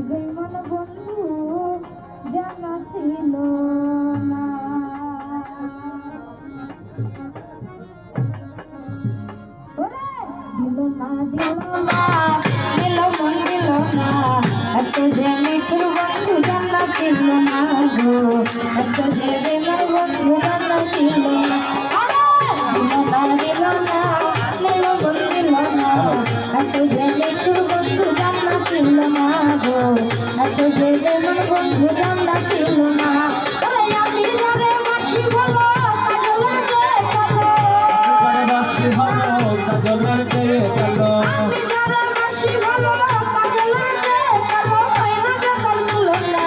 বেঈমান বন্ধু জানা ছিল না। দিল না দিল মন দিল না, এত যে মিঠুর বন্ধু জানা ছিল না গো, এত যে বেঈমান বন্ধু জানা ছিল না। দিল না দিল মন দিল না, এত যে মিঠুর বন্ধু জানা ছিল না গো, এত যে বেঈমান বন্ধু জানা ছিল না। আমি যারে বাসি ভালো কাজলের চেয়ে কালো, বাসি ভালো কাজলের চেয়ে কালো, আমি যারে বাসি ভালো কাজলের চেয়ে কালো, কইরা কাল তুলনা,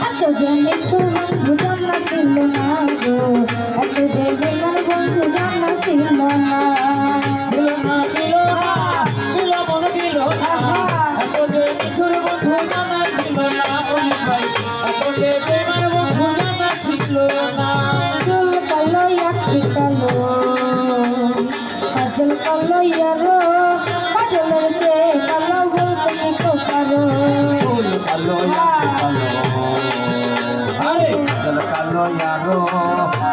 এত যে মিঠুর বন্ধু জানা ছিল না গো, এত যে বেঈমান বন্ধু জানা ছিল না। দিল না দিল না দিল মন দিল না, এত যে মিঠুর বন্ধু জানা ছিল না। ওই ভাই এত যে বেঈমান বন্ধু জানা ছিল না। চুল কালো আঁখি কালো, কাজল কালো ইয়ারো, কাজলের চেয়ে কালো বলতে কি তো পারো। চুল কালো আঁখি কালো, আরে কাজল কালো ইয়ারো,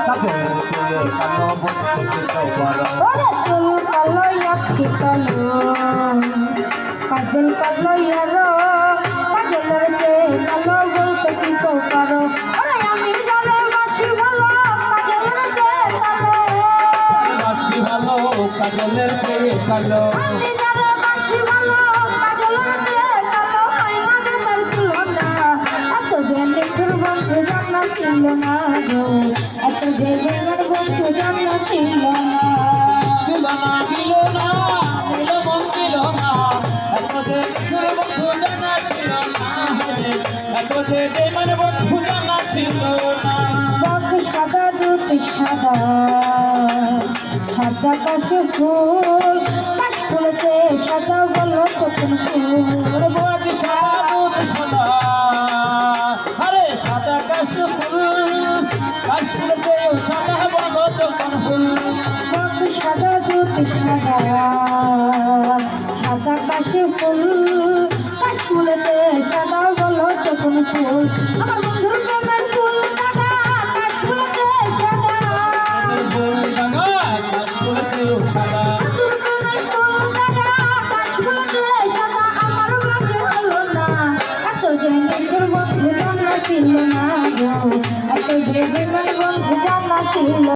কাজলের চেয়ে কালো বলতে কি তো পারো। ওরে চুল কালো আঁখি কালো, কাজল কালো ইয়ারো, কাজলের চেয়ে কালো বলতে কি তো পারো। ওরে আমি যারে বাসি ভালো কাজলের চেয়ে কালো, বাসি ভালো কাজলের চেয়ে কালো, আমি যারে বাসি ভালো কাজলের চেয়ে কালো, কইরা কাল তুলনা, এত যে মিঠুর বন্ধু জানা ছিল না গো, এত যে বেঈমান বন্ধু জানা ছিল না। দিল না দিল না দিল মন দিল না, এত যে মিঠুর বন্ধু জানা ছিল না, এত যে বেঈমান বন্ধু জানা ছিল না। বক সাদা দুধ সাদা, সাদা কাশি ফুল, কাশ ফুলেতে সাদা বলো কখন ফুল। বক সাদা দুধ সাদা, আরে সাদা কাশ ফুল, কাশ ফুলেতে সাদা বলো কখন ফুল। বক সাদা দুধ সাদা, সাদা কাশি ফুল, কাশ ফুলেতে সাদা বলো কখন ফুল। আমার বন্ধুর প্রেমের ফুল দাদা, কাশ ফুলেতে সাদা, ফুল দাদা কাশ ফুলেতে সাদা, বন্ধুর প্রেমের ফুল দাদা, কাশ ফুলেতে সাদা, আমার ভাগ্যে হলো না, এত যে মিঠুর বন্ধু জানা ছিল না গো, এত যে বেঈমান বন্ধু জানা ছিল।